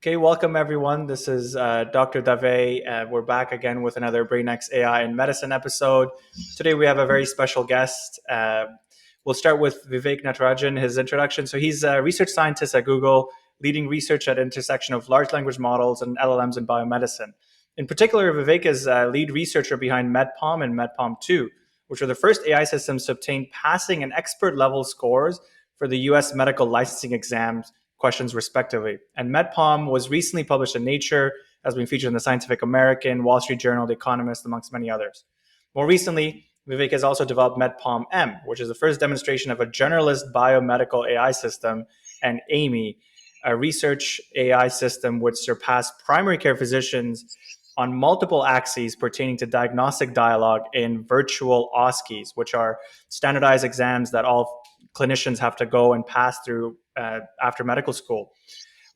Okay, welcome everyone. This is Dr. Dave. We're back again with another BrainX AI and Medicine episode. Today we have a very special guest. We'll start with Vivek Natarajan, his introduction. So he's a research scientist at Google, leading research at the intersection of large language models and LLMs in biomedicine. In particular, Vivek is a lead researcher behind MedPalm and MedPalm 2, which are the first AI systems to obtain passing and expert level scores for the US medical licensing exams questions respectively. And MedPalm was recently published in Nature, has been featured in the Scientific American, Wall Street Journal, The Economist, amongst many others. More recently, Vivek has also developed MedPalm M, which is the first demonstration of a generalist biomedical AI system, and AMIE, a research AI system which surpassed primary care physicians on multiple axes pertaining to diagnostic dialogue in virtual OSCEs, which are standardized exams that all clinicians have to go and pass through after medical school.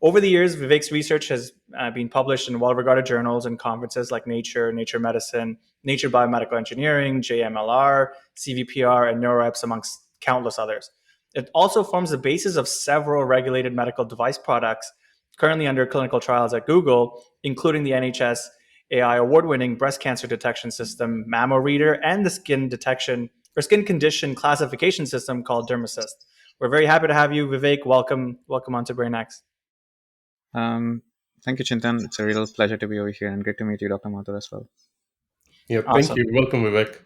Over the years, Vivek's research has been published in well-regarded journals and conferences like Nature, Nature Medicine, Nature Biomedical Engineering, JMLR, CVPR, and NeurIPS, amongst countless others. It also forms the basis of several regulated medical device products currently under clinical trials at Google, including the NHS AI award-winning breast cancer detection system, Mammo Reader, and the skin condition classification system called DermAssist. We're very happy to have you, Vivek. Welcome onto BrainX. Thank you, Chintan. It's a real pleasure to be over here, and great to meet you, Dr. Mathur, as well. Yeah, thank Awesome. you. Welcome, Vivek.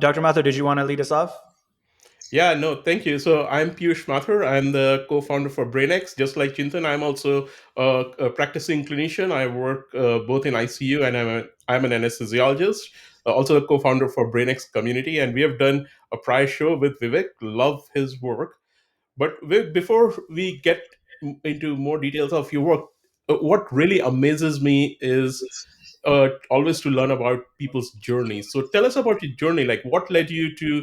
Dr. Mathur, did you want to lead us off? Yeah, no, thank you. So I'm Piyush Mathur. I'm the co-founder for BrainX. Just like Chintan, I'm also a practicing clinician. I work both in ICU and I'm an anesthesiologist. Also a co-founder for BrainX Community, and we have done a prior show with Vivek. Love his work. But before we get into more details of your work, what really amazes me is always to learn about people's journeys. So tell us about your journey. Like, what led you to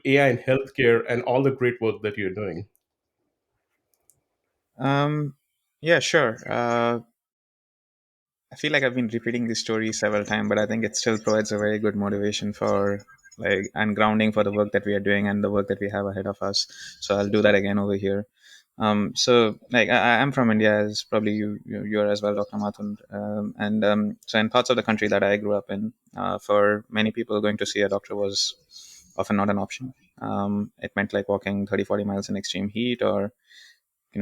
AI in healthcare and all the great work that you're doing? Um, yeah, sure. I feel like I've been repeating this story several times, but I think it still provides a very good motivation for and grounding for the work that we are doing and the work that we have ahead of us. So I'll do that again over here. I'm from India, as probably you're as well, Dr. Mathun. So in parts of the country that I grew up in, for many people, going to see a doctor was often not an option. It meant like walking 30, 40 miles in extreme heat, or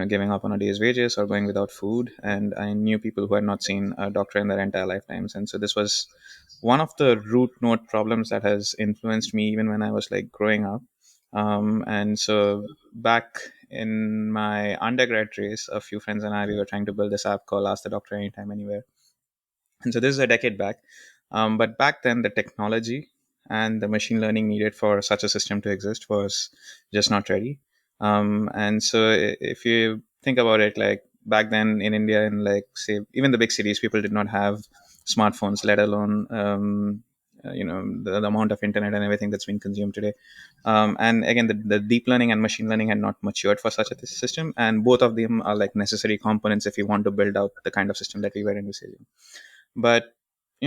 giving up on a day's wages, or going without food. And I knew people who had not seen a doctor in their entire lifetimes. And so this was one of the root node problems that has influenced me even when I was like growing up. And so back in my undergrad days, a few friends and I, we were trying to build this app called Ask the Doctor Anytime, Anywhere. And so this is a decade back. But back then, the technology and the machine learning needed for such a system to exist was just not ready. And so if you think about it, like back then in India, and like say even the big cities, people did not have smartphones, let alone the amount of internet and everything that's been consumed today. And again, the deep learning and machine learning had not matured for such a system, and both of them are like necessary components if you want to build out the kind of system that we were envisaging. But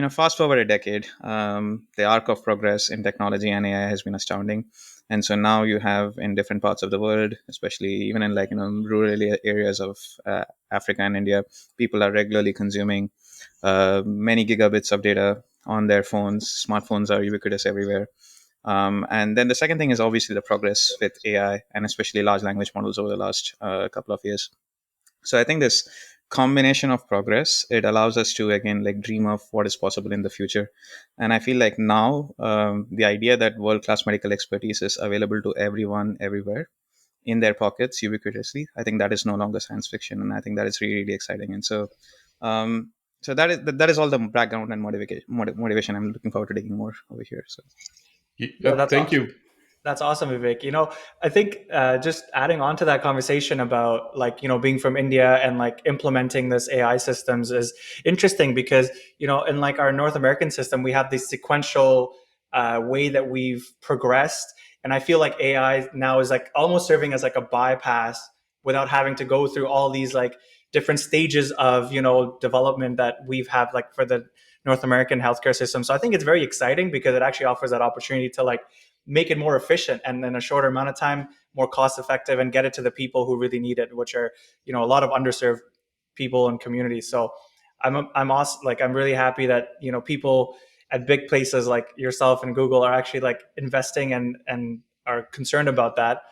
fast forward a decade, the arc of progress in technology and AI has been astounding. And so now you have in different parts of the world, especially even in like rural areas of Africa and India, people are regularly consuming many gigabits of data on their phones. Smartphones are ubiquitous everywhere. And then the second thing is obviously the progress with AI, and especially large language models over the last couple of years. So I think this combination of progress, it allows us to again like dream of what is possible in the future. And I feel like now the idea that world-class medical expertise is available to everyone everywhere in their pockets ubiquitously, I think that is no longer science fiction, and I think that is really, really exciting. And so that is all the background and motivation. I'm looking forward to digging more over here. So Yeah, that's Thank awesome. you. That's awesome, Vivek. I think just adding on to that conversation about like, being from India and like implementing this AI systems is interesting because, in like our North American system, we have this sequential way that we've progressed. And I feel like AI now is like almost serving as like a bypass without having to go through all these like different stages of, development that we've had like for the North American healthcare system. So I think it's very exciting because it actually offers that opportunity to like make it more efficient and in a shorter amount of time, more cost effective, and get it to the people who really need it, which are, a lot of underserved people and communities. So I'm awesome. Like, I'm really happy that, people at big places like yourself and Google are actually like investing and are concerned about that.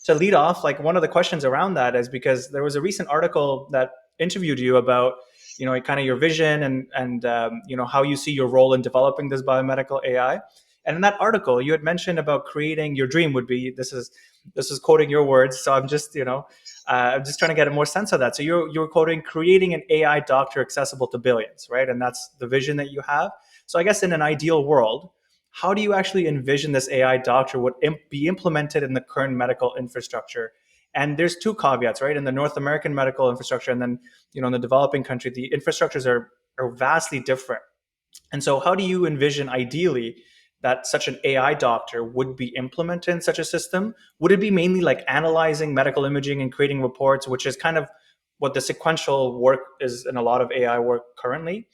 To lead off, like, one of the questions around that is because there was a recent article that interviewed you about, kind of your vision and how you see your role in developing this biomedical AI. And in that article, you had mentioned about creating your dream would be, this is quoting your words. So I'm just trying to get a more sense of that. So you're quoting creating an AI doctor accessible to billions, right? And that's the vision that you have. So I guess in an ideal world, how do you actually envision this AI doctor would be implemented in the current medical infrastructure? And there's two caveats, right? In the North American medical infrastructure, and then, in the developing country, the infrastructures are vastly different. And so, how do you envision ideally that such an AI doctor would be implemented in such a system? Would it be mainly like analyzing medical imaging and creating reports, which is kind of what the sequential work is in a lot of AI work currently?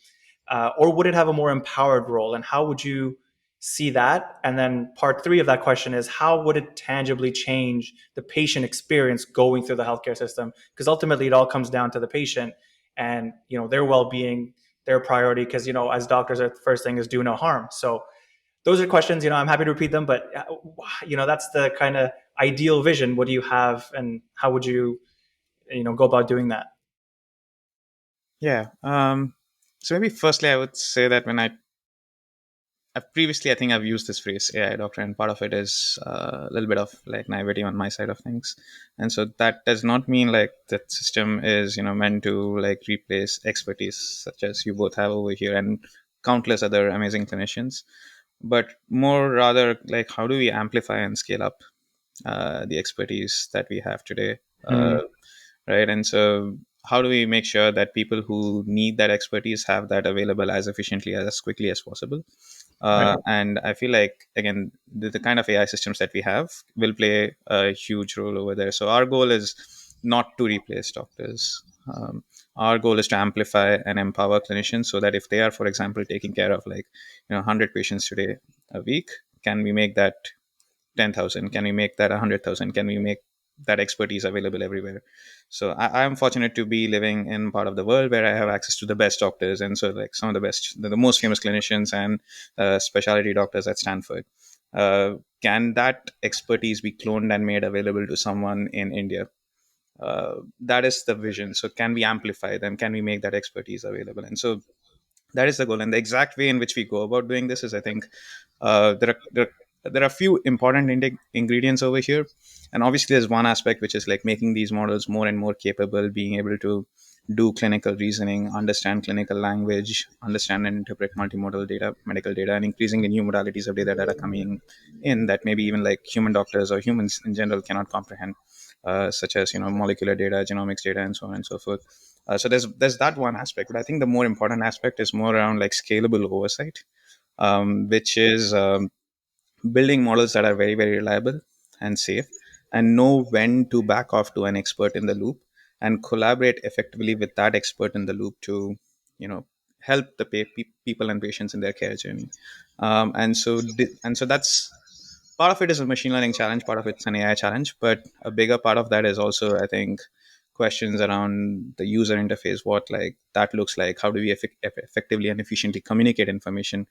Or would it have a more empowered role? And how would you see that? And then part three of that question is, how would it tangibly change the patient experience going through the healthcare system? Because ultimately, it all comes down to the patient and, their well-being, their priority. Because, as doctors, the first thing is do no harm. So those are questions. I'm happy to repeat them, but that's the kind of ideal vision. What do you have, and how would you, go about doing that? Yeah. So maybe firstly, I would say that I've previously, I think I've used this phrase AI doctor, and part of it is a little bit of like naivety on my side of things. And so that does not mean like that system is, meant to like replace expertise such as you both have over here and countless other amazing clinicians, but more rather like how do we amplify and scale up the expertise that we have today? Mm, Right. And so how do we make sure that people who need that expertise have that available as efficiently as quickly as possible? right. And I feel like, again, the kind of AI systems that we have will play a huge role over there. So our goal is not to replace doctors. Our goal is to amplify and empower clinicians so that if they are, for example, taking care of like 100 patients today a week, can we make that 10,000? Can we make that 100,000? Can we make that expertise available everywhere? So I'm fortunate to be living in part of the world where I have access to the best doctors, and so like some of the best, the most famous clinicians and specialty doctors at Stanford. Can that expertise be cloned and made available to someone in India? That is the vision. So can we amplify them? Can we make that expertise available? And so that is the goal. And the exact way in which we go about doing this is, I think, there are a few important ingredients over here. And obviously, there's one aspect which is like making these models more and more capable, being able to do clinical reasoning, understand clinical language, understand and interpret multimodal data, medical data, and increasingly new modalities of data that are coming in that maybe even like human doctors or humans in general cannot comprehend, such as molecular data, genomics data, and so on and so forth. So there's that one aspect, but I think the more important aspect is more around like scalable oversight, which is building models that are very, very reliable and safe, and know when to back off to an expert in the loop and collaborate effectively with that expert in the loop to, you know, help the people and patients in their care journey. And so that's part of it is a machine learning challenge, part of it's an AI challenge, but a bigger part of that is also, I think, questions around the user interface, what like that looks like, how do we effectively and efficiently communicate information,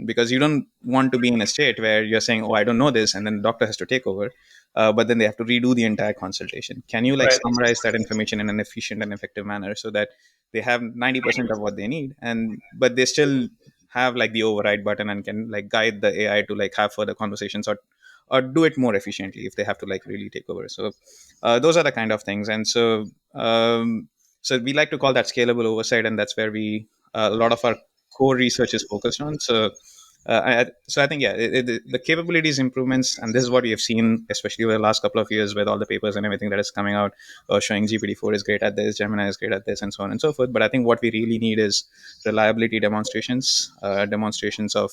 because you don't want to be in a state where you're saying, oh, I don't know this, and then the doctor has to take over, but then they have to redo the entire consultation. Can you like Right. summarize that information in an efficient and effective manner so that they have 90% of what they need, and but they still have like the override button and can like guide the AI to like have further conversations, or do it more efficiently if they have to like really take over. So those are the kind of things. And so we like to call that scalable oversight, and that's where we a lot of our core research is focused on. So I think, yeah, the capabilities improvements, and this is what we have seen, especially over the last couple of years with all the papers and everything that is coming out, showing GPT-4 is great at this, Gemini is great at this, and so on and so forth. But I think what we really need is reliability demonstrations, demonstrations of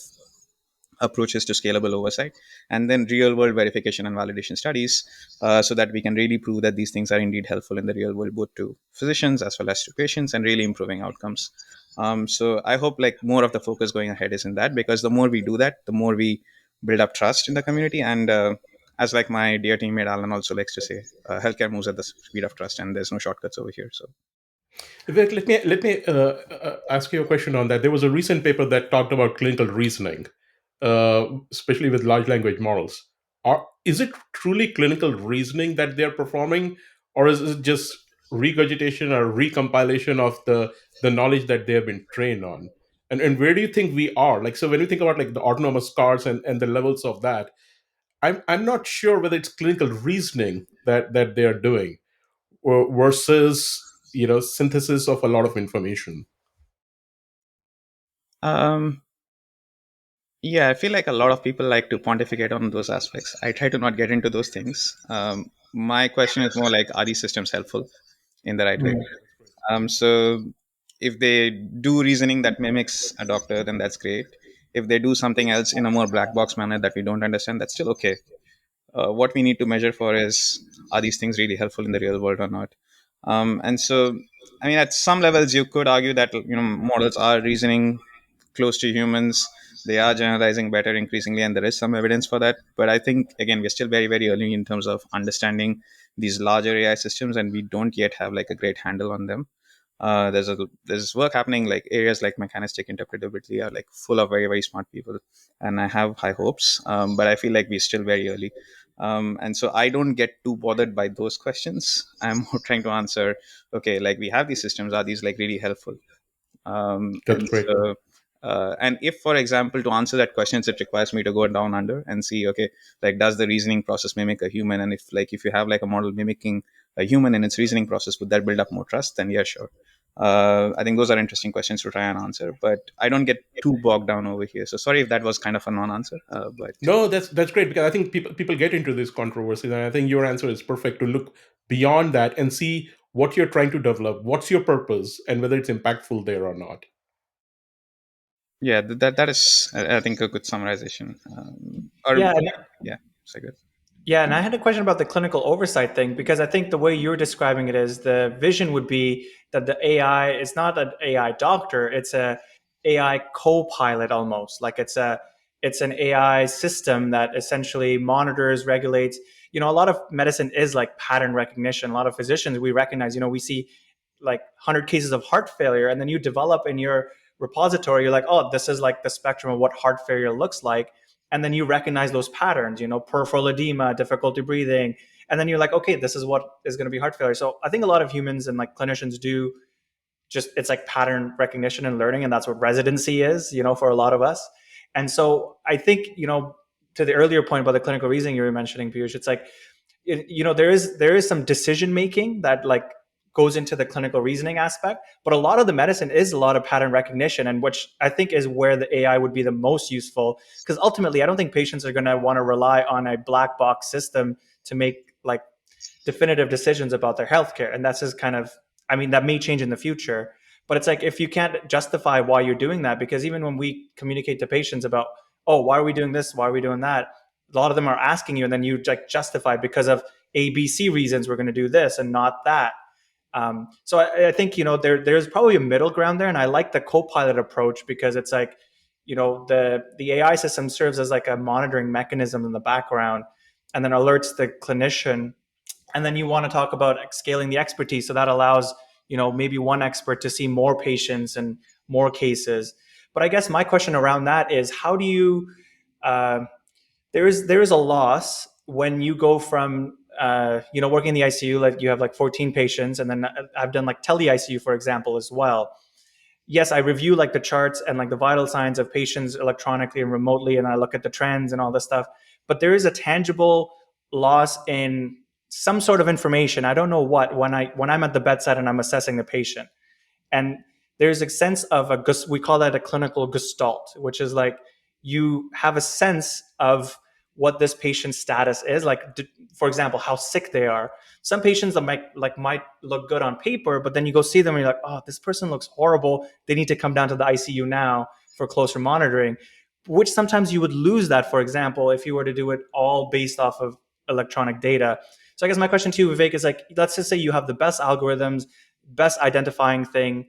approaches to scalable oversight, and then real world verification and validation studies, so that we can really prove that these things are indeed helpful in the real world, both to physicians as well as to patients, and really improving outcomes. So I hope like more of the focus going ahead is in that, because the more we do that, the more we build up trust in the community. And as like my dear teammate Alan also likes to say, healthcare moves at the speed of trust, and there's no shortcuts over here. So Vivek, let me ask you a question on that. There was a recent paper that talked about clinical reasoning, especially with large language models. Is it truly clinical reasoning that they're performing, or is it just regurgitation or recompilation of the knowledge that they have been trained on? And where do you think we are? Like, so when we think about like the autonomous cars and the levels of that, I'm not sure whether it's clinical reasoning that they are doing versus synthesis of a lot of information. um, yeah, I feel like a lot of people like to pontificate on those aspects. I try to not get into those things. My question is more like, are these systems helpful in the right way? Mm. So if they do reasoning that mimics a doctor, then that's great. If they do something else in a more black box manner that we don't understand, that's still okay. What we need to measure for is, are these things really helpful in the real world or not? And so, I mean, at some levels, you could argue that models are reasoning close to humans. They are generalizing better increasingly, and there is some evidence for that. But I think again, we're still very, very early in terms of understanding these larger AI systems, and we don't yet have like a great handle on them. There's work happening, like areas like mechanistic interpretability are like full of very, very smart people, and I have high hopes. But I feel like we're still very early. And so I don't get too bothered by those questions. I'm more trying to answer, okay, like we have these systems, are these like really helpful? That's And great. so and if, for example, to answer that question, it requires me to go down under and see, okay, like does the reasoning process mimic a human? And if you have like a model mimicking a human in its reasoning process, would that build up more trust? Then yeah, sure. I think those are interesting questions to try and answer, but I don't get too bogged down over here. So sorry if that was kind of a non-answer, but No, that's great, because I think people get into these controversies, and I think your answer is perfect to look beyond that and see what you're trying to develop, what's your purpose, and whether it's impactful there or not. yeah, that is, I think, a good summarization. Or Yeah, and yeah, so good. Yeah, and I had a question about the clinical oversight thing because I think the way you're describing it is the vision would be that the AI is not an AI doctor, it's a AI co-pilot almost. Like it's an AI system that essentially monitors, regulates. You know, a lot of medicine is like pattern recognition. A lot of physicians we recognize, we see like 100 cases of heart failure and then you develop in your repository, you're like, "Oh, this is like the spectrum of what heart failure looks like." And then you recognize those patterns, peripheral edema, difficulty breathing, and then you're like, okay, this is what is going to be heart failure. So I think a lot of humans and like clinicians do just, it's like pattern recognition and learning, and that's what residency is, for a lot of us. And so I think, to the earlier point about the clinical reasoning you were mentioning, Piyush, it's like, there is some decision making that like goes into the clinical reasoning aspect, but a lot of the medicine is a lot of pattern recognition, and which I think is where the AI would be the most useful, because ultimately I don't think patients are going to want to rely on a black box system to make like definitive decisions about their healthcare. And that's just kind of, I mean, that may change in the future, but it's like if you can't justify why you're doing that, because even when we communicate to patients about, oh, why are we doing this, why are we doing that, a lot of them are asking you, and then you like justify because of ABC reasons we're going to do this and not that. So I think there's probably a middle ground there, and I like the co-pilot approach because it's like the AI system serves as like a monitoring mechanism in the background, and then alerts the clinician, and then you want to talk about scaling the expertise, so that allows maybe one expert to see more patients and more cases. But I guess my question around that is, how do you uh, there is a loss when you go from working in the ICU, like you have like 14 patients, and then I've done like tele ICU, for example, as well. Yes, I review like the charts and like the vital signs of patients electronically and remotely, and I look at the trends and all this stuff. But there is a tangible loss in some sort of information. I don't know what, when I'm at the bedside and I'm assessing the patient. And there's a sense of we call that a clinical gestalt, which is like you have a sense of what this patient's status is, like for example, how sick they are. Some patients that might look good on paper, but then you go see them and you're like, oh, this person looks horrible, they need to come down to the ICU now for closer monitoring. Which sometimes you would lose that, for example, if you were to do it all based off of electronic data. So I guess my question to you, Vivek, is like, let's just say you have the best algorithms, best identifying thing,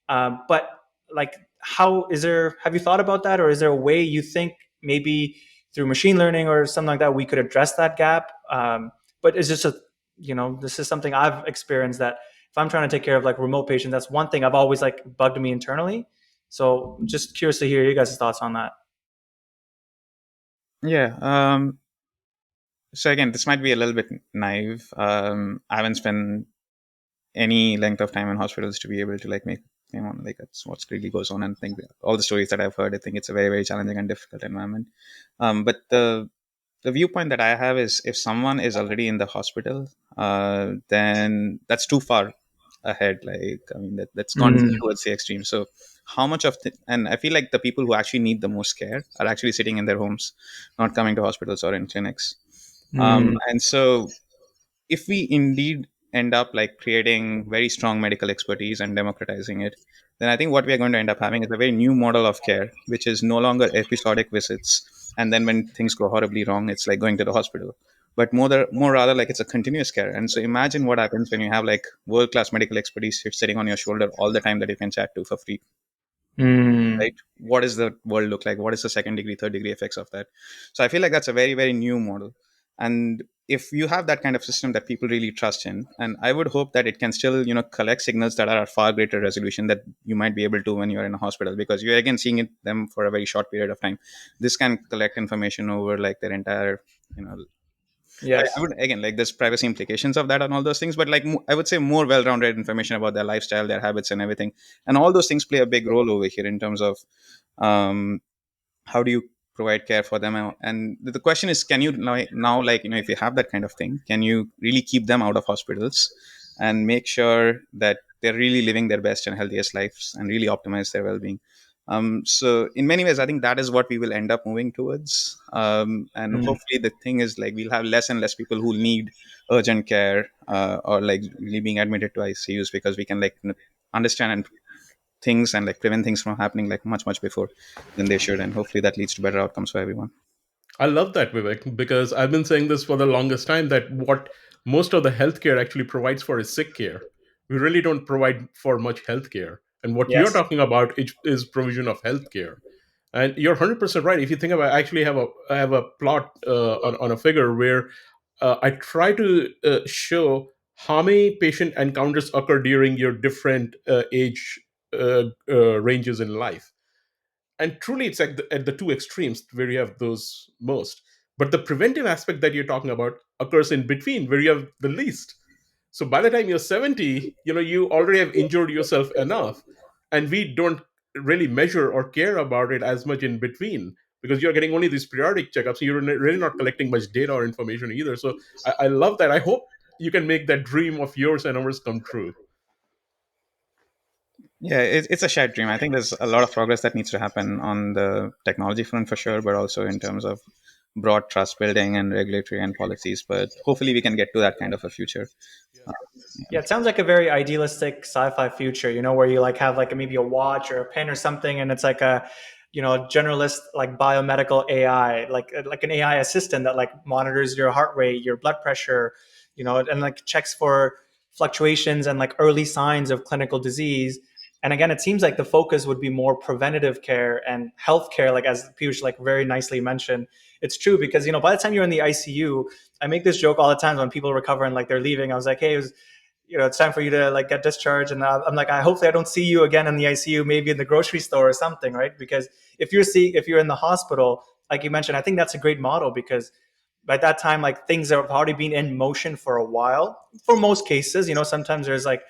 but like, how is there? Have you thought about that, or is there a way you think maybe through machine learning or something like that, we could address that gap. But it's just a, this is something I've experienced, that if I'm trying to take care of like remote patients, that's one thing I've always like bugged me internally. So just curious to hear you guys' thoughts on that. Yeah. So again, this might be a little bit naive. I haven't spent any length of time in hospitals to be able to like make like that's what really goes on, and think that all the stories that I've heard, I think it's a very, very challenging and difficult environment. But the viewpoint that I have is, if someone is already in the hospital, then that's too far ahead. Like, I mean, that's gone Mm. towards the extreme. So how much of and I feel like the people who actually need the most care are actually sitting in their homes, not coming to hospitals or in clinics. Mm. And so if we indeed end up like creating very strong medical expertise and democratizing it, then I think what we are going to end up having is a very new model of care, which is no longer episodic visits. And then when things go horribly wrong, it's like going to the hospital, but more rather like it's a continuous care. And so imagine what happens when you have like world class medical expertise sitting on your shoulder all the time that you can chat to for free, Mm. right? What does the world look like? What is the second degree, third degree effects of that? So I feel like that's a very, very new model. And if you have that kind of system that people really trust in, and I would hope that it can still, collect signals that are at far greater resolution that you might be able to when you're in a hospital, because you're again seeing them for a very short period of time. This can collect information over like their entire, you know, I Yes. would again like there's privacy implications of that and all those things, but like I would say more well-rounded information about their lifestyle, their habits, and everything, and all those things play a big role over here in terms of um, how do you provide care for them. And the question is, can you now, like, if you have that kind of thing, can you really keep them out of hospitals and make sure that they're really living their best and healthiest lives and really optimize their well-being? So in many ways, I think that is what we will end up moving towards. And Mm. hopefully the thing is like we'll have less and less people who need urgent care, or like really being admitted to ICUs, because we can like understand and things and like prevent things from happening like much, much before than they should. And hopefully that leads to better outcomes for everyone. I love that, Vivek, because I've been saying this for the longest time, that what most of the healthcare actually provides for is sick care. We really don't provide for much healthcare. And what you're Yes. talking about is provision of healthcare. And you're 100% right. If you think about, I actually have a plot on a figure where I try to show how many patient encounters occur during your different age ranges in life. And truly it's at the two extremes where you have those most, but the preventive aspect that you're talking about occurs in between where you have the least. So by the time you're 70, you already have injured yourself enough, and we don't really measure or care about it as much in between, because you're getting only these periodic checkups. You're really not collecting much data or information either. So I love that. I hope you can make that dream of yours and ours come true. Yeah, it's a shared dream. I think there's a lot of progress that needs to happen on the technology front for sure, but also in terms of broad trust building and regulatory and policies. But hopefully we can get to that kind of a future. Uh, Yeah, it sounds like a very idealistic sci-fi future, where you like have like maybe a watch or a pen or something, and it's like a, generalist like biomedical AI, like an AI assistant that like monitors your heart rate, your blood pressure, and like checks for fluctuations and like early signs of clinical disease. And again, it seems like the focus would be more preventative care and healthcare, like as Piyush like very nicely mentioned. It's true because by the time you're in the ICU, I make this joke all the time when people recover and like they're leaving. I was like, hey, it was it's time for you to like get discharged, and I'm like, I hopefully I don't see you again in the ICU, maybe in the grocery store or something, right? Because if you're in the hospital, like you mentioned, I think that's a great model, because by that time, like things have already been in motion for a while. For most cases, sometimes there's like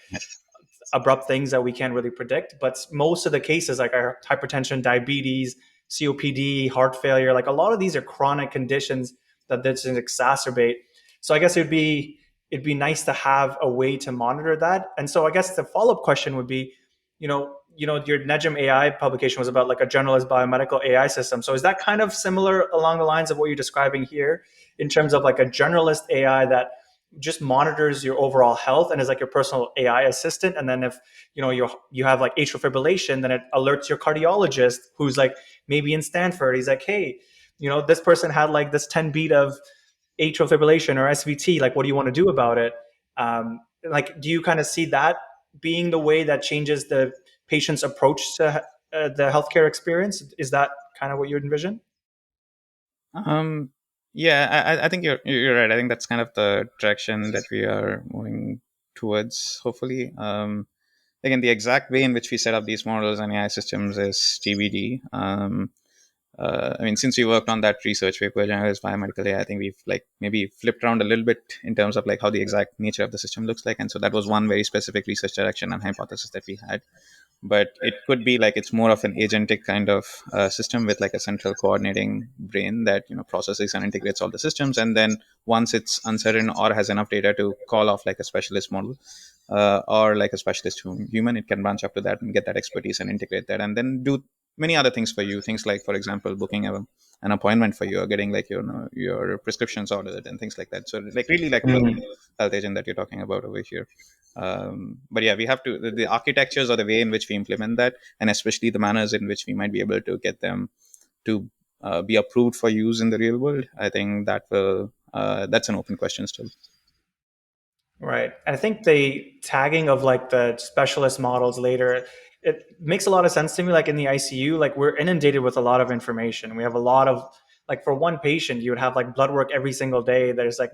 abrupt things that we can't really predict. But most of the cases, like our hypertension, diabetes, COPD, heart failure, like a lot of these are chronic conditions that this exacerbate. So I guess it'd be nice to have a way to monitor that. And so I guess the follow up question would be, your NEJM AI publication was about like a generalist biomedical AI system. So is that kind of similar along the lines of what you're describing here, in terms of like a generalist AI that just monitors your overall health and is like your personal AI assistant? And then if you have like atrial fibrillation, then it alerts your cardiologist, who's like maybe in Stanford. He's like, hey, this person had like this 10 beat of atrial fibrillation or SVT. Like, what do you want to do about it? Like, do you kind of see that being the way that changes the patient's approach to the healthcare experience? Is that kind of what you envision? Um, yeah, I think you're right. I think that's kind of the direction that we are moving towards. Hopefully, again, the exact way in which we set up these models and AI systems is TBD. I mean, since we worked on that research paper, generalist biomedical AI, I think we've like maybe flipped around a little bit in terms of like how the exact nature of the system looks like, and so that was one very specific research direction and hypothesis that we had. But it could be like it's more of an agentic kind of system with like a central coordinating brain that processes and integrates all the systems, and then once it's uncertain or has enough data to call off like a specialist model or like a specialist human, it can branch up to that and get that expertise and integrate that, and then do many other things for you. Things like, for example, booking an appointment for you, or getting like your prescriptions ordered and things like that. So like really like a personal Mhm. health agent that you're talking about over here. But yeah, we have to the architectures or the way in which we implement that, and especially the manners in which we might be able to get them to be approved for use in the real world. I think that's an open question still. Right. I think the tagging of like the specialist models later, it makes a lot of sense to me. Like in the ICU, like we're inundated with a lot of information. We have a lot of like for one patient, you would have like blood work every single day. There's like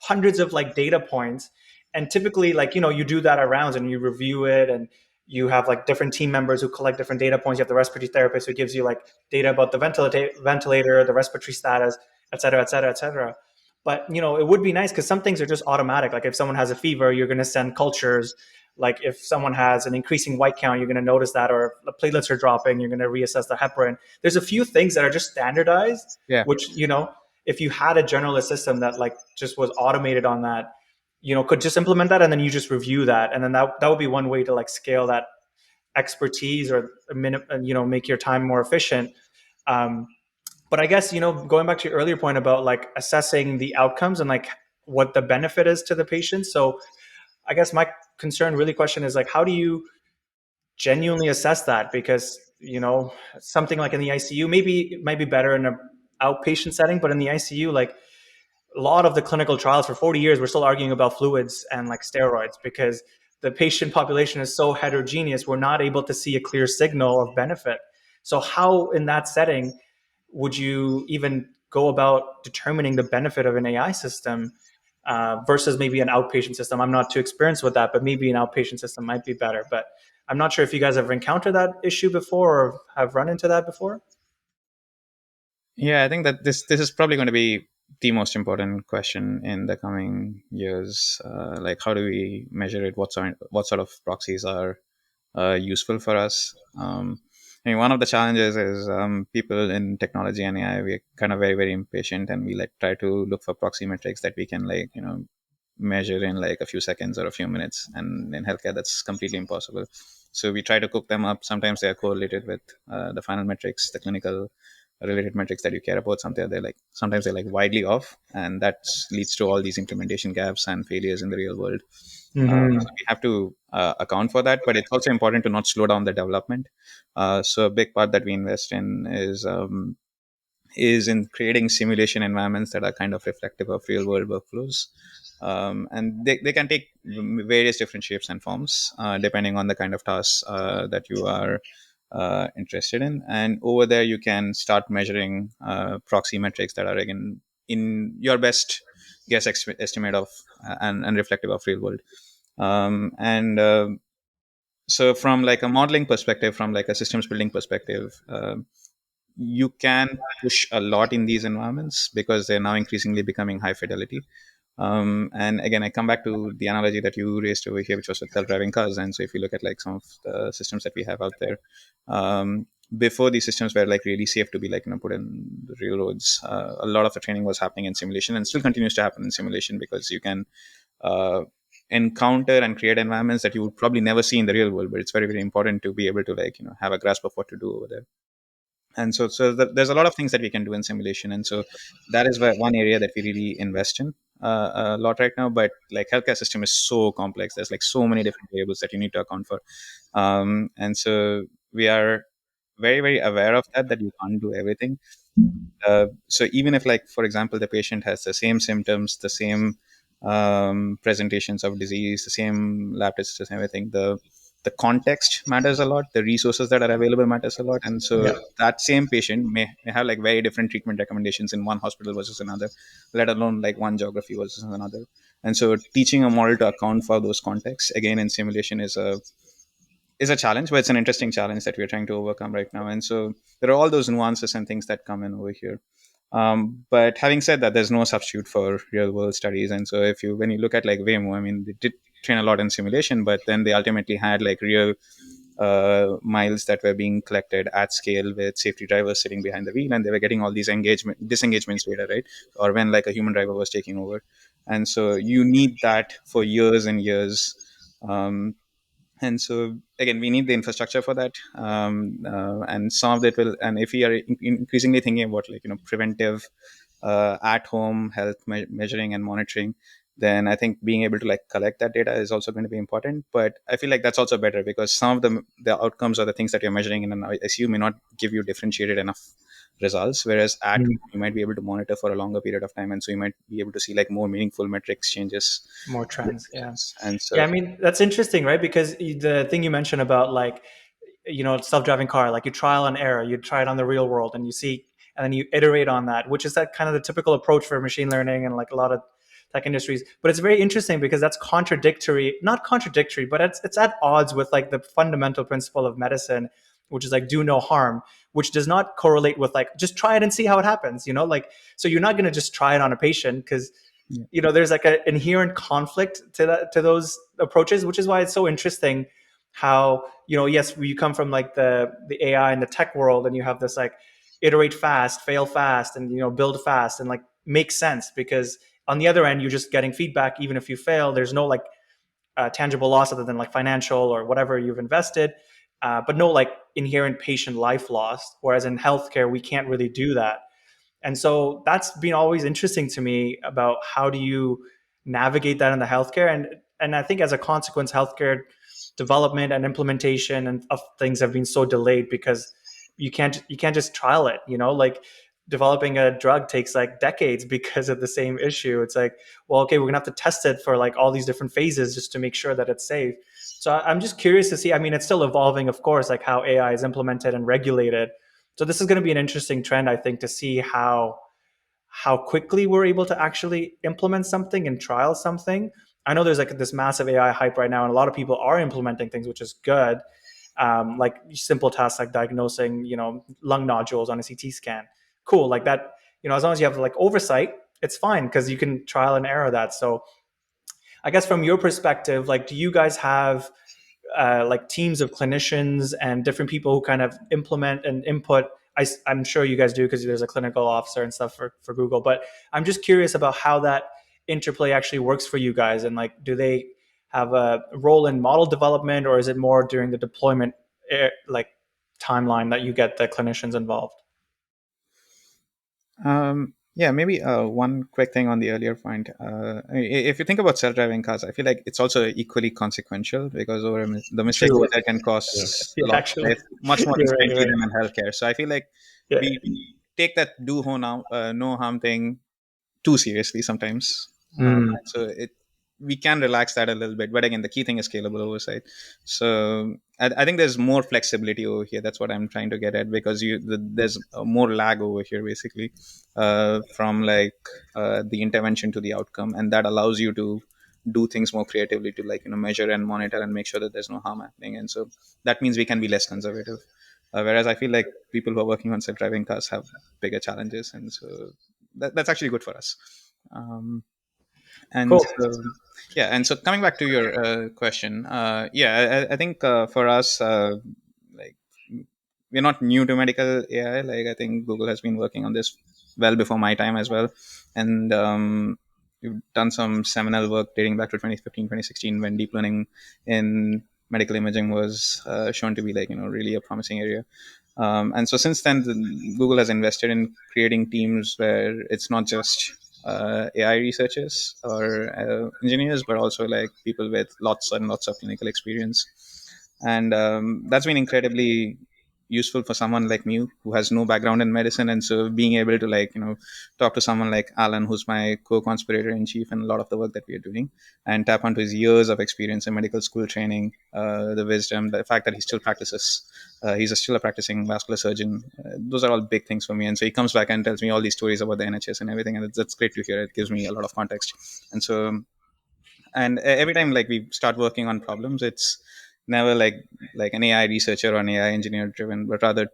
hundreds of like data points. And typically, like, you do that at rounds and you review it and you have like different team members who collect different data points. You have the respiratory therapist who gives you like data about the ventilator, the respiratory status, et cetera, et cetera, et cetera. But it would be nice because some things are just automatic. Like if someone has a fever, you're going to send cultures. Like if someone has an increasing white count, you're going to notice that, or the platelets are dropping, you're going to reassess the heparin. There's a few things that are just standardized, Yeah. which if you had a generalist system that like just was automated on that, could just implement that, and then you just review that, and then that would be one way to like scale that expertise or make your time more efficient. Um, but I guess, going back to your earlier point about like assessing the outcomes and like what the benefit is to the patient. So I guess my concern really question is like, how do you genuinely assess that? Because, something like in the ICU, maybe it might be better in a outpatient setting, but in the ICU, like a lot of the clinical trials for 40 years, we're still arguing about fluids and like steroids because the patient population is so heterogeneous. We're not able to see a clear signal of benefit. So how in that setting would you even go about determining the benefit of an AI system versus maybe an outpatient system? I'm not too experienced with that, but maybe an outpatient system might be better. But I'm not sure if you guys have encountered that issue before or have run into that before. Yeah, I think that this is probably going to be the most important question in the coming years. Like, how do we measure it? What sort of proxies are useful for us? I mean, one of the challenges is people in technology and AI. We're kind of very very impatient, and we like try to look for proxy metrics that we can like measure in like a few seconds or a few minutes, and in healthcare that's completely impossible. So we try to cook them up. Sometimes they are correlated with the final metrics, the clinical related metrics that you care about. Sometimes they're like widely off, and that leads to all these implementation gaps and failures in the real world. Mm-hmm. So we have to account for that, but it's also important to not slow down the development. So a big part that we invest in is in creating simulation environments that are kind of reflective of real world workflows. And they can take various different shapes and forms depending on the kind of tasks that you are interested in. And over there, you can start measuring proxy metrics that are, again, in your best guess estimate of and reflective of real world. And So from like a modeling perspective, from like a systems building perspective, you can push a lot in these environments because they're now increasingly becoming high fidelity. And again, I come back to the analogy that you raised over here, which was with self-driving cars. And so if you look at like some of the systems that we have out there, before these systems were like really safe to be like put in the real roads, a lot of the training was happening in simulation and still continues to happen in simulation because you can uh, encounter and create environments that you would probably never see in the real world. But it's very very important to be able to like have a grasp of what to do over there. And there's a lot of things that we can do in simulation, and so that is one area that we really invest in a lot right now. But like healthcare system is so complex, there's like so many different variables that you need to account for. And so we are very very aware of that you can't do everything. So even if, like, for example, the patient has the same symptoms, the same presentations of disease, the same lab tests and everything, the the context matters a lot, the resources that are available matters a lot. And so Yeah. that same patient may have like very different treatment recommendations in one hospital versus another, let alone like one geography versus another. And so teaching a model to account for those contexts again in simulation is a challenge, but it's an interesting challenge that we're trying to overcome right now. And so there are all those nuances and things that come in over here. But having said that, there's no substitute for real world studies. And so if you when you look at like Waymo, I mean, they did train a lot in simulation, but then they ultimately had like real miles that were being collected at scale with safety drivers sitting behind the wheel, and they were getting all these disengagements data, right? Or when like a human driver was taking over. And so you need that for years and years. And so again, we need the infrastructure for that. And some of that will, and if we are increasingly thinking about like preventive at home health measuring and monitoring, then I think being able to like collect that data is also going to be important. But I feel like that's also better because some of the outcomes or the things that you're measuring in an ICU may not give you differentiated enough results, whereas at home you might be able to monitor for a longer period of time, and so you might be able to see like more meaningful metrics changes. More trends. Yeah. And Yeah, so I mean that's interesting, right? Because the thing you mentioned about like, self-driving car, like you trial and error, you try it on the real world and you see, and then you iterate on that, which is that kind of the typical approach for machine learning and like a lot of tech industries. But it's very interesting because that's contradictory, not contradictory, but it's at odds with like the fundamental principle of medicine, which is like do no harm, which does not correlate with like just try it and see how it happens, like, so you're not going to just try it on a patient because yeah. there's like an inherent conflict to that, to those approaches, which is why it's so interesting how, yes, you come from like the AI and the tech world, and you have this like iterate fast, fail fast, and build fast, and like make sense because on the other end you're just getting feedback. Even if you fail, there's no like tangible loss other than like financial or whatever you've invested, but no like inherent patient life lost. Whereas in healthcare we can't really do that. And so that's been always interesting to me about how do you navigate that in the healthcare. And I think as a consequence, healthcare development and implementation and of things have been so delayed because you can't just trial it, like developing a drug takes like decades because of the same issue. It's like, well, okay, we're gonna have to test it for like all these different phases just to make sure that it's safe. So I'm just curious to see. I mean, it's still evolving, of course, like how AI is implemented and regulated. So this is going to be an interesting trend, I think, to see how quickly we're able to actually implement something and trial something. I know there's like this massive AI hype right now, and a lot of people are implementing things, which is good. Like simple tasks like diagnosing, lung nodules on a CT scan. Cool, like that. As long as you have like oversight, it's fine because you can trial and error that. So I guess from your perspective, like, do you guys have like teams of clinicians and different people who kind of implement and input? I'm sure you guys do because there's a clinical officer and stuff for Google, but I'm just curious about how that interplay actually works for you guys. And like, do they have a role in model development, or is it more during the deployment like timeline that you get the clinicians involved? Yeah, maybe one quick thing on the earlier point. If you think about self-driving cars, I feel like it's also equally consequential because the mistake over True. there can Yeah. cost a Yeah, lot of actually, life, much more you're right. instantly You're right. than in healthcare. So I feel like Yeah. we take that no harm thing too seriously sometimes. Mm. So we can relax that a little bit, but again, the key thing is scalable oversight. So I think there's more flexibility over here. That's what I'm trying to get at because there's more lag over here, basically, from like the intervention to the outcome, and that allows you to do things more creatively to like measure and monitor and make sure that there's no harm happening. And so that means we can be less conservative. Whereas I feel like people who are working on self-driving cars have bigger challenges, and so that's actually good for us. Um, and Cool. so, yeah, and so coming back to your question, yeah, I think for us, like we're not new to medical AI. Like I think Google has been working on this well before my time as well, and we've done some seminal work dating back to 2015, 2016 when deep learning in medical imaging was shown to be like really a promising area. And so since then, Google has invested in creating teams where it's not just AI researchers or engineers, but also like people with lots and lots of clinical experience. And that's been incredibly useful for someone like me who has no background in medicine. And so being able to talk to someone like Alan, who's my co-conspirator in chief in a lot of the work that we are doing, and tap onto his years of experience in medical school training, the wisdom, the fact that he still practices. Still a practicing vascular surgeon. Those are all big things for me. And so he comes back and tells me all these stories about the NHS and everything, and that's great to hear. It gives me a lot of context. And so, and every time we start working on problems, it's never like an AI researcher or an AI engineer driven, but rather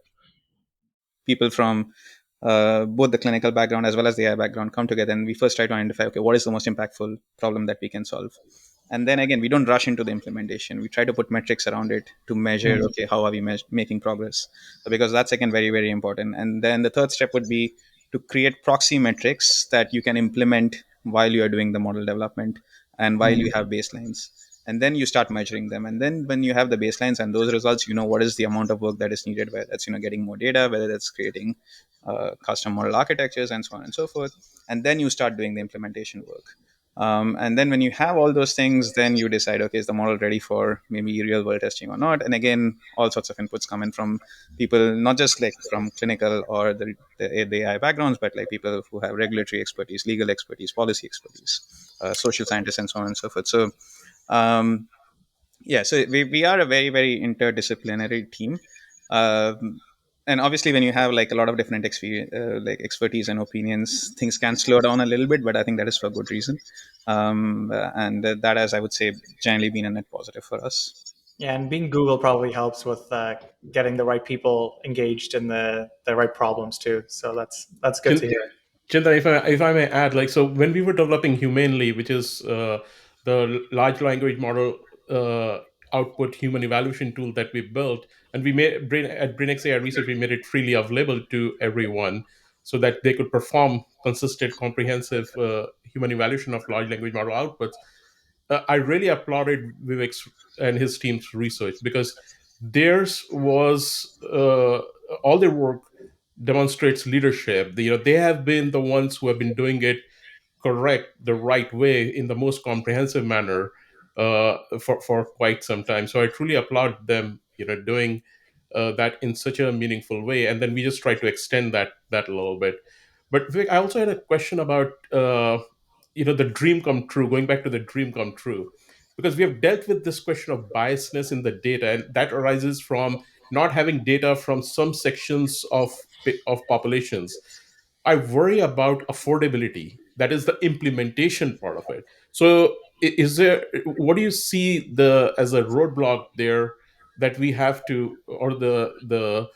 people from both the clinical background as well as the AI background come together, and we first try to identify, okay, what is the most impactful problem that we can solve. And then again, we don't rush into the implementation. We try to put metrics around it to measure, Mm. okay, how are we making progress? Because that's again very, very important. And then the third step would be to create proxy metrics that you can implement while you are doing the model development and while you have baselines. And then you start measuring them. And then when you have the baselines and those results, you know what is the amount of work that is needed, whether that's getting more data, whether that's creating custom model architectures, and so on and so forth. And then you start doing the implementation work. And then when you have all those things, then you decide, okay, is the model ready for maybe real world testing or not? And again, all sorts of inputs come in from people, not just like from clinical or the AI backgrounds, but like people who have regulatory expertise, legal expertise, policy expertise, social scientists, and so on and so forth. So um, yeah, so we are a very, very interdisciplinary team. um, and obviously when you have like a lot of different experience, like expertise and opinions, things can slow down a little bit, but I think that is for good reason. And that has, I would say, generally been a net positive for us. Yeah, and being Google probably helps with getting the right people engaged in the right problems too. So that's good to hear. Chintan, if I may add, like, so when we were developing Humanely, which is the large language model uh, output human evaluation tool that we built, and we made at BrainX AI Research, we made it freely available to everyone, so that they could perform consistent, comprehensive human evaluation of large language model outputs. I really applauded Vivek's and his team's research, because theirs was all their work demonstrates leadership. They have been the ones who have been doing it correct, the right way, in the most comprehensive manner for quite some time. So I truly applaud them, doing that in such a meaningful way. And then we just try to extend that a little bit. But Vivek, I also had a question about the dream come true. Going back to the dream come true, because we have dealt with this question of biasness in the data, and that arises from not having data from some sections of populations. I worry about affordability. That is the implementation part of it. So, is there? What do you see as a roadblock there that we have to, or the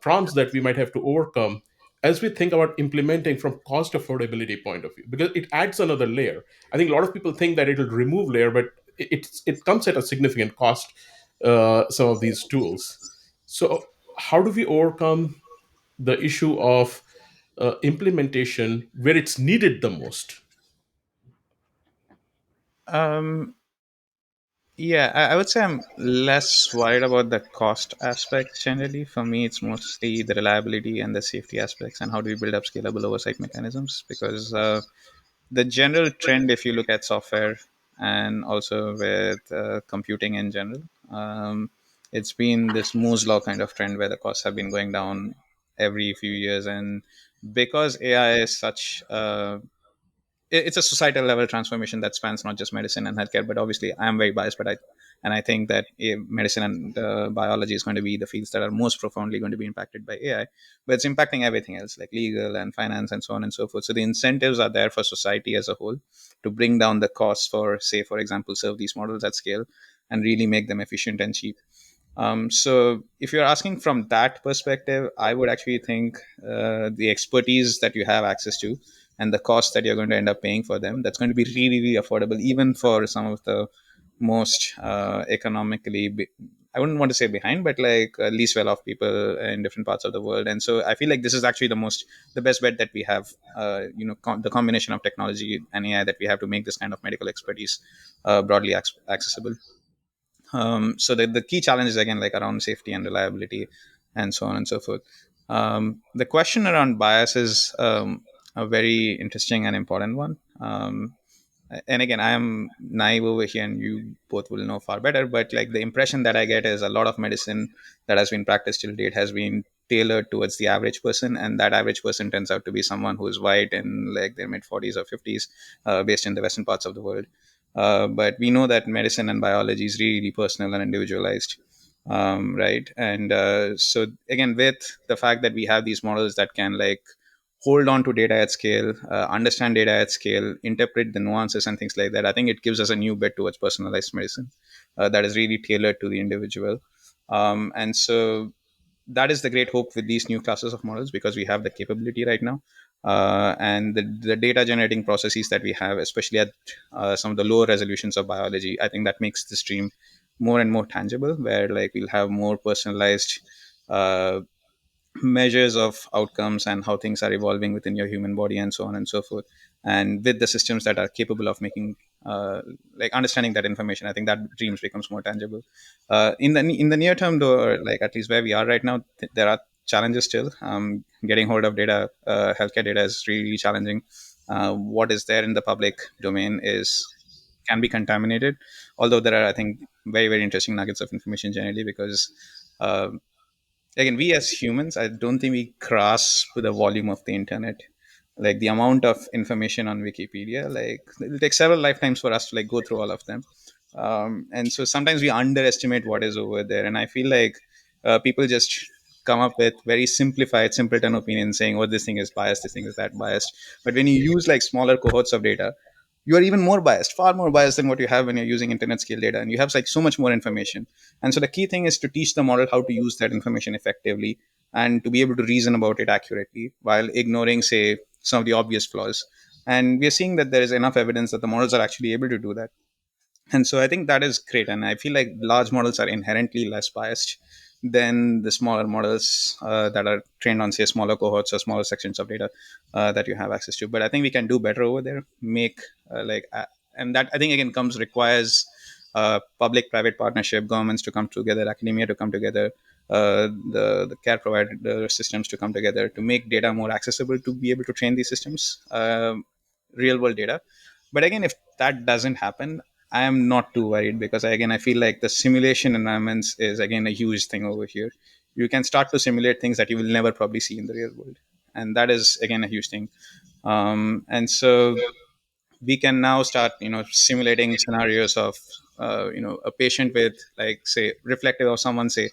prompts that we might have to overcome as we think about implementing from cost affordability point of view? Because it adds another layer. I think a lot of people think that it will remove layer, but it comes at a significant cost. Some of these tools. So, how do we overcome the issue of implementation where it's needed the most? um, yeah, I would say I'm less worried about the cost aspects generally. For me, it's mostly the reliability and the safety aspects, and how do we build up scalable oversight mechanisms. Because the general trend, if you look at software and also with computing in general, it's been this Moore's law kind of trend where the costs have been going down every few years. And because AI is such it's a societal level transformation that spans not just medicine and healthcare, but obviously I am very biased, but I think that medicine and biology is going to be the fields that are most profoundly going to be impacted by AI, but it's impacting everything else like legal and finance and so on and so forth. So the incentives are there for society as a whole to bring down the costs for, say, for example, serve these models at scale and really make them efficient and cheap. So if you're asking from that perspective, I would actually think the expertise that you have access to and the cost that you're going to end up paying for them, that's going to be really, really affordable, even for some of the most economically, I wouldn't want to say behind, but like least well off people in different parts of the world. And so I feel like this is actually the best bet that we have, the combination of technology and AI that we have to make this kind of medical expertise broadly accessible. So the key challenge is again like around safety and reliability and so on and so forth. The question around bias is a very interesting and important one. and again, I am naive over here, and you both will know far better. But like the impression that I get is a lot of medicine that has been practiced till date has been tailored towards the average person, and that average person turns out to be someone who is white in like their mid 40s or 50s, based in the western parts of the world. But we know that medicine and biology is really personal and individualized, right? And so again, with the fact that we have these models that can like hold on to data at scale, understand data at scale, interpret the nuances and things like that, I think it gives us a new bit towards personalized medicine that is really tailored to the individual. And so that is the great hope with these new classes of models, because we have the capability right now. And the data generating processes that we have, especially at some of the lower resolutions of biology, I think that makes the stream more and more tangible, where like we'll have more personalized uh, measures of outcomes and how things are evolving within your human body and so on and so forth. And with the systems that are capable of making like understanding that information, I think that dreams becomes more tangible. In the near term though, or like at least where we are right now, there are challenges still. Getting hold of data, healthcare data, is really challenging. What is there in the public domain is can be contaminated, although there are, I think, very very interesting nuggets of information generally, because uh, again, we as humans, I don't think we grasp the volume of the internet, like the amount of information on Wikipedia. Like it'll take several lifetimes for us to like go through all of them. And so sometimes we underestimate what is over there, and I feel like people just come up with very simplified simpleton opinions saying, oh, this thing is biased, this thing is that biased. But when you use like smaller cohorts of data, you are even more biased, far more biased than what you have when you're using internet scale data, and you have like so much more information. And so the key thing is to teach the model how to use that information effectively, and to be able to reason about it accurately while ignoring, say, some of the obvious flaws. And we are seeing that there is enough evidence that the models are actually able to do that. And so I think that is great, and I feel like large models are inherently less biased than the smaller models that are trained on, say, smaller cohorts or smaller sections of data that you have access to. But I think we can do better over there, make and that, I think, again comes requires public private partnership, governments to come together, academia to come together, the care provider systems to come together to make data more accessible, to be able to train these systems, real world data. But again, if that doesn't happen, I am not too worried, because again, I feel like the simulation environments is again a huge thing over here. You can start to simulate things that you will never probably see in the real world, and that is again a huge thing. And so we can now start, simulating scenarios of a patient with, like, say, reflective of someone, say,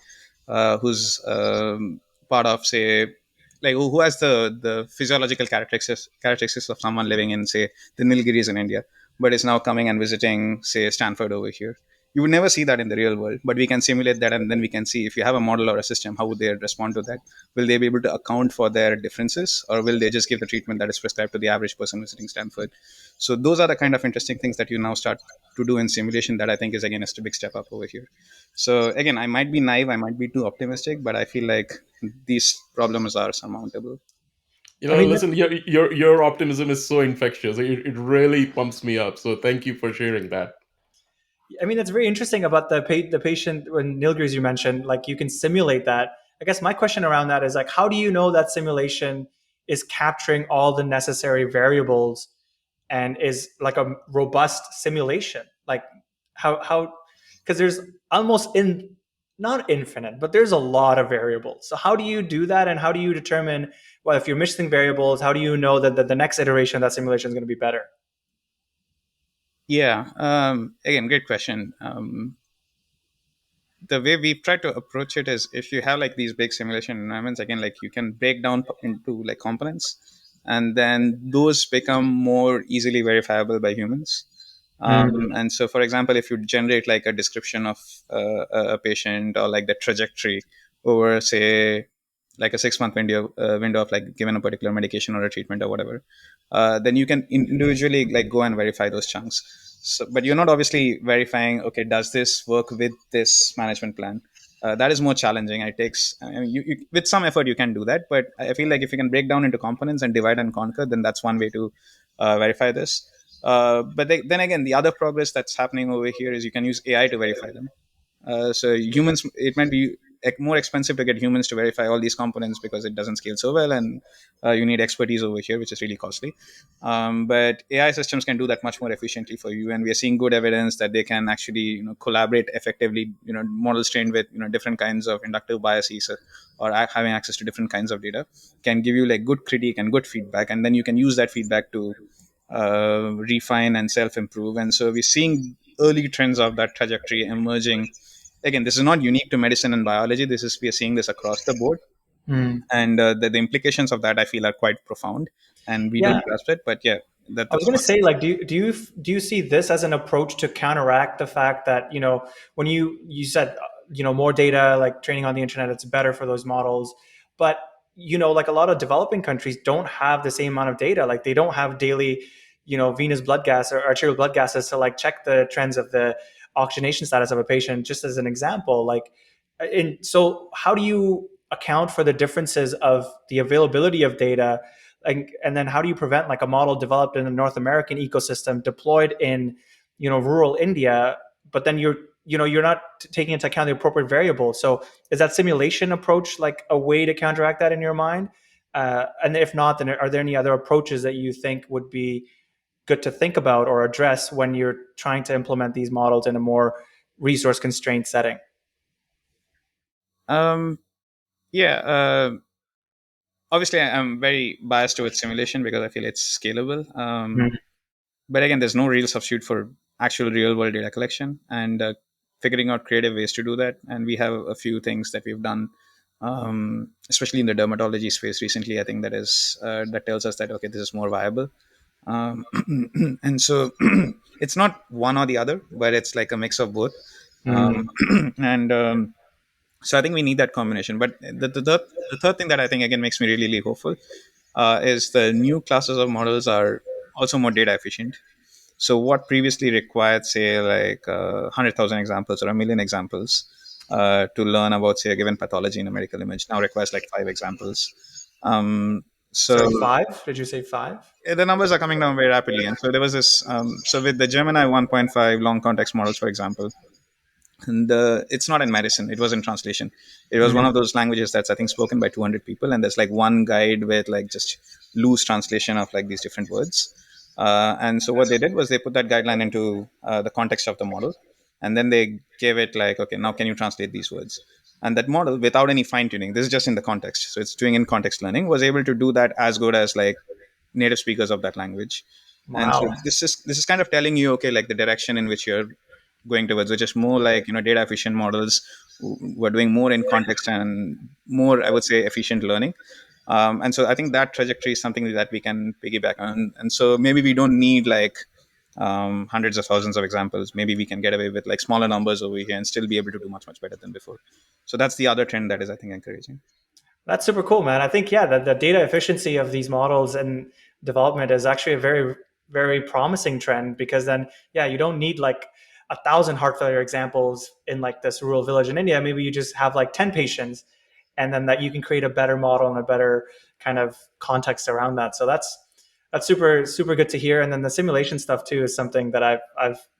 who's part of, say, like who has the physiological characteristics of someone living in, say, the Nilgiris in India, but is now coming and visiting, say, Stanford over here. You would never see that in the real world, but we can simulate that, and then we can see, if you have a model or a system, how would they respond to that. Will they be able to account for their differences, or will they just give the treatment that is prescribed to the average person visiting Stanford? So those are the kind of interesting things that you now start to do in simulation, that I think is again a big step up over here. So again, I might be naive, I might be too optimistic, but I feel like these problems are surmountable. I mean, Listen, your optimism is so infectious. It really pumps me up. So thank you for sharing that. that's very interesting about the patient when Nilgris you mentioned. Like you can simulate that. I guess my question around that is like, how do you know that simulation is capturing all the necessary variables and is like a robust simulation? Like how because there's almost in not infinite, but there's a lot of variables. So how do you do that, and how do you determine, well, if you're missing variables, how do you know that the next iteration of that simulation is going to be better? Yeah, again, great question. The way we've tried to approach it is, if you have like these big simulation environments, again, like you can break down into like components, and then those become more easily verifiable by humans. And so, for example, if you generate like a description of a patient, or like the trajectory over, say, like a 6 month window of like given a particular medication or a treatment or whatever, then you can individually like go and verify those chunks. So, but you're not obviously verifying, okay, does this work with this management plan? That is more challenging. It takes, I mean, with some effort you can do that, but I feel like if you can break down into components and divide and conquer, then that's one way to verify this. But then again, the other progress that's happening over here is you can use AI to verify them. So humans, it might be more expensive to get humans to verify all these components because it doesn't scale so well, and you need expertise over here, which is really costly. But AI systems can do that much more efficiently for you, and we are seeing good evidence that they can actually collaborate effectively. Models trained with different kinds of inductive biases, or having access to different kinds of data, can give you like good critique and good feedback, and then you can use that feedback to refine and self improve. And so we're seeing early trends of that trajectory emerging. Again, this is not unique to medicine and biology. This is We are seeing this across the board, Hmm. and the implications of that I feel are quite profound, and we Yeah, don't grasp it. But yeah, I was that's going to one. say, like, do you see this as an approach to counteract the fact that when you said more data, like training on the internet, it's better for those models, but like a lot of developing countries don't have the same amount of data. Like they don't have daily venous blood gas or arterial blood gases to like check the trends of the oxygenation status of a patient. Just as an example, like, and so how do you account for the differences of the availability of data, and then how do you prevent like a model developed in the North American ecosystem deployed in rural India, but then you're not taking into account the appropriate variables? So is that simulation approach like a way to counteract that in your mind? And if not, then are there any other approaches that you think would be good to think about or address when you're trying to implement these models in a more resource constrained setting? um yeah Obviously I'm very biased towards simulation because I feel it's scalable. But again, there's no real substitute for actual real world data collection, and figuring out creative ways to do that. And we have a few things that we've done, especially in the dermatology space recently. I think that tells us that okay, this is more viable. um, and so it's not one or the other, but it's like a mix of both. Mm. And So I think we need that combination. But the third thing that I think again makes me really, really hopeful is the new classes of models are also more data efficient. So what previously required, say, like 100,000 examples or a million examples to learn about, say, a given pathology in a medical image, now requires like 5 examples. Um, so Sorry, five? Did you say five? the numbers are coming down very rapidly. And so there was this. So with the Gemini 1.5 long context models, for example, and it's not in medicine, it was in translation. It was one Mm. of those languages that's I think spoken by 200 people, and there's like one guide with like just loose translation of like these different words. And so what they did was they put that guideline into the context of the model, and then they gave it like, okay, now can you translate these words? And that model, without any fine tuning, this is just in the context, so it's doing in context learning, was able to do that as good as like native speakers of that language. And so Wow. this is kind of telling you, okay, like the direction in which you're going towards, which is more like data efficient models who are doing more in context and more, I would say, efficient learning. And so I think that trajectory is something that we can piggyback on. And so maybe we don't need like hundreds of thousands of examples. Maybe we can get away with like smaller numbers over here and still be able to do much, much better than before. So that's the other trend that is, I think, encouraging. That's super cool, man. I think, yeah, the data efficiency of these models and development is actually a very, very promising trend, because then, yeah, you don't need like 1,000 heart failure examples in like this rural village in India. Maybe you just have like 10 patients, and then that you can create a better model and a better kind of context around that. So that's super, super good to hear. And then the simulation stuff too is something that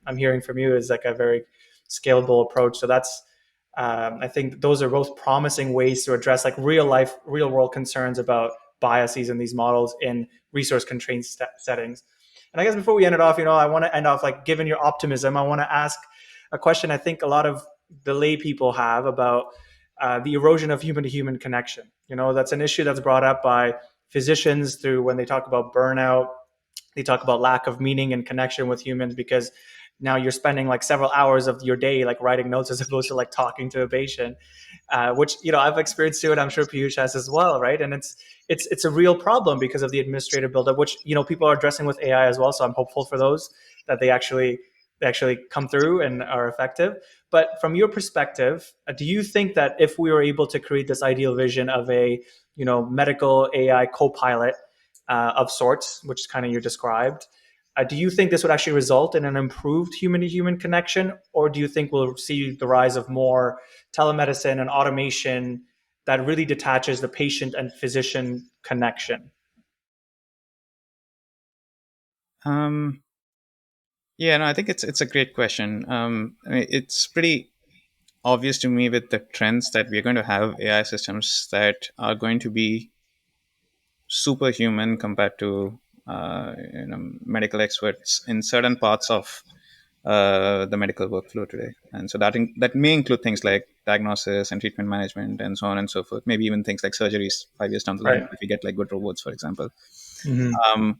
I'm hearing from you is like a very scalable approach. So that's, I think those are both promising ways to address like real life, real world concerns about biases in these models in resource constrained settings. And I guess before we end it off, I want to end off like, given your optimism, I want to ask a question I think a lot of the lay people have about the erosion of human to human connection. That's an issue that's brought up by physicians through when they talk about burnout. They talk about lack of meaning and connection with humans, because now you're spending like several hours of your day like writing notes as opposed to like talking to a patient, which I've experienced too, and I'm sure Piyush has as well, right? And it's a real problem because of the administrative buildup, which people are addressing with AI as well. So I'm hopeful for those that they actually come through and are effective. But from your perspective, do you think that if we were able to create this ideal vision of a medical AI co-pilot of sorts, which kind of you described, do you think this would actually result in an improved human to human connection, or do you think we'll see the rise of more telemedicine and automation that really detaches the patient and physician connection? Um, yeah, no, I think it's a great question. I mean, it's pretty obvious to me with the trends that we're going to have AI systems that are going to be superhuman compared to medical experts in certain parts of the medical workflow today. And so that may include things like diagnosis and treatment management and so on and so forth. Maybe even things like surgeries 5 years down the line Right. if we get like good robots, for example. Hmm. Um,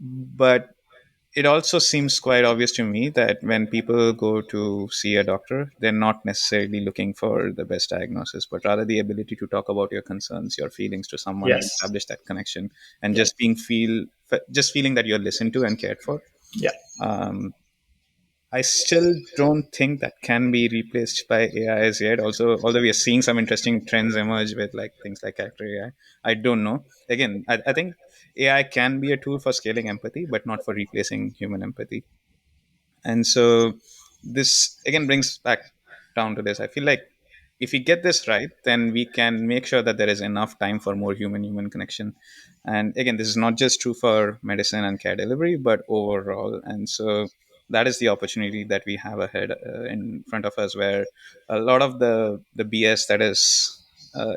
but it also seems quite obvious to me that when people go to see a doctor, they're not necessarily looking for the best diagnosis, but rather the ability to talk about your concerns, your feelings to someone and Yes. establish that connection, and Yeah. just feeling that you're listened to and cared for. Yeah. Um, I still don't think that can be replaced by AI as yet. Also, although we are seeing some interesting trends emerge with like things like character I don't know. Again, I think AI can be a tool for scaling empathy, but not for replacing human empathy. And so this again brings back down to this. I feel like if we get this right, then we can make sure that there is enough time for more human connection. And again, this is not just true for medicine and care delivery, but overall. And so that is the opportunity that we have ahead in front of us, where a lot of the BS that is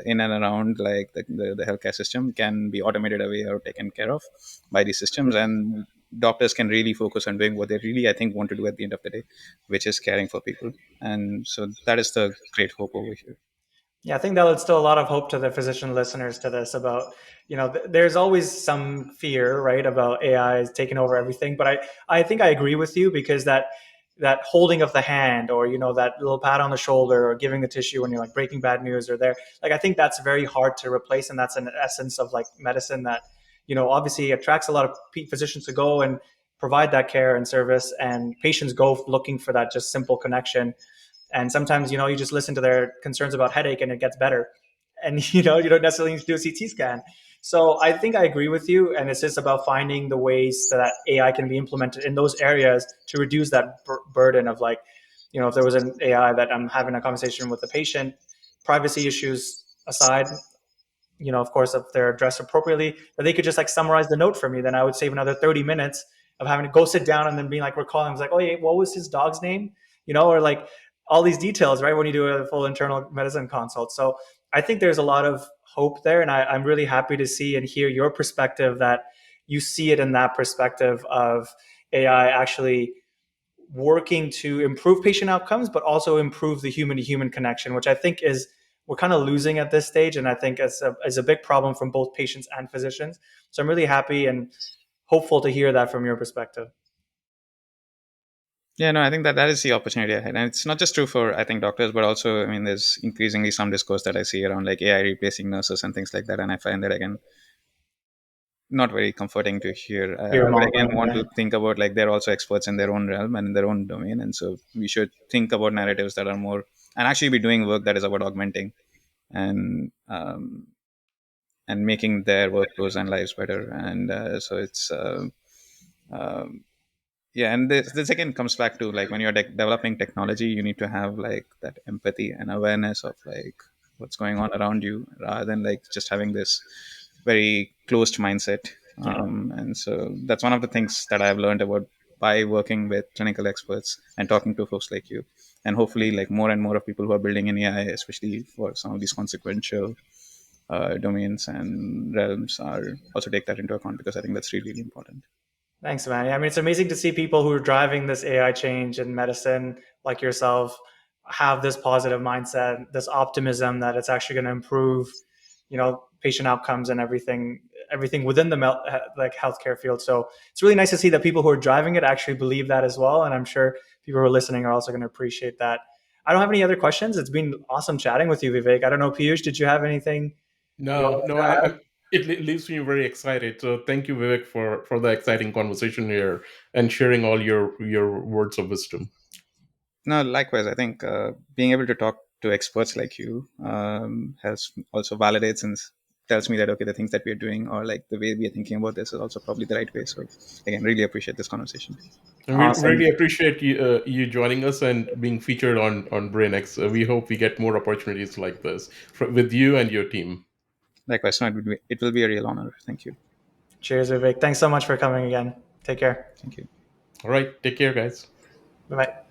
in and around like the healthcare system can be automated away or taken care of by these systems, and doctors can really focus on doing what they really, I think, want to do at the end of the day, which is caring for people. And so that is the great hope over here. Yeah, I think that'll instill a lot of hope to the physician listeners to this about, there's always some fear, right, about AI is taking over everything. But I think I agree with you because that holding of the hand or, that little pat on the shoulder or giving the tissue when you're like breaking bad news or there, like, I think that's very hard to replace. And that's an essence of like medicine that, obviously attracts a lot of physicians to go and provide that care and service. And patients go looking for that just simple connection, and sometimes, you just listen to their concerns about headache and it gets better. And, you don't necessarily need to do a CT scan. So I think I agree with you. And it's just about finding the ways that AI can be implemented in those areas to reduce that burden of like, if there was an AI that I'm having a conversation with the patient, privacy issues aside, of course, if they're addressed appropriately, that they could just like summarize the note for me, then I would save another 30 minutes of having to go sit down and then being like, recalling, I was like, oh, yeah, what was his dog's name? Or like all these details, right? When you do a full internal medicine consult. So I think there's a lot of hope there. And I'm really happy to see and hear your perspective that you see it in that perspective of AI actually working to improve patient outcomes, but also improve the human to human connection, which I think is we're kind of losing at this stage. And I think is a big problem from both patients and physicians. So I'm really happy and hopeful to hear that from your perspective. Yeah, no, I think that is the opportunity ahead. And it's not just true for, I think, doctors, but also, I mean, there's increasingly some discourse that I see around like AI replacing nurses and things like that. And I find that, again, not very comforting to hear. Hear I would more again about want it. to think about like they're also experts in their own realm and in their own domain. And so we should think about narratives that are more, and actually be doing work that is about augmenting and, and making their workflows and lives better. And so it's, um, yeah, and this again comes back to like when you're developing technology, you need to have like that empathy and awareness of like what's going on around you, rather than like just having this very closed mindset. Yeah. And so that's one of the things that I've learned about by working with clinical experts and talking to folks like you, and hopefully like more and more of people who are building in AI, especially for some of these consequential domains and realms, are also take that into account, because I think that's really, really important. Thanks, man. Yeah, I mean, it's amazing to see people who are driving this AI change in medicine, like yourself, have this positive mindset, this optimism that it's actually going to improve, patient outcomes and everything within the like healthcare field. So it's really nice to see that people who are driving it actually believe that as well. And I'm sure people who are listening are also going to appreciate that. I don't have any other questions. It's been awesome chatting with you, Vivek. I don't know, Piyush, did you have anything you No, wanted no, to add? it leaves me very excited. So thank you, Vivek, for the exciting conversation here and sharing all your words of wisdom. No, likewise. I think being able to talk to experts like you helps, also validates and tells me that okay, the things that we're doing or like the way we are thinking about this is also probably the right way. So again, really appreciate this conversation. And we Awesome. really appreciate you joining us and being featured on BrainX. We hope we get more opportunities like this with you and your team. Likewise, no, it will be a real honor. Thank you. Cheers, Vivek. Thanks so much for coming again. Take care. Thank you. All right, take care, guys. Bye bye.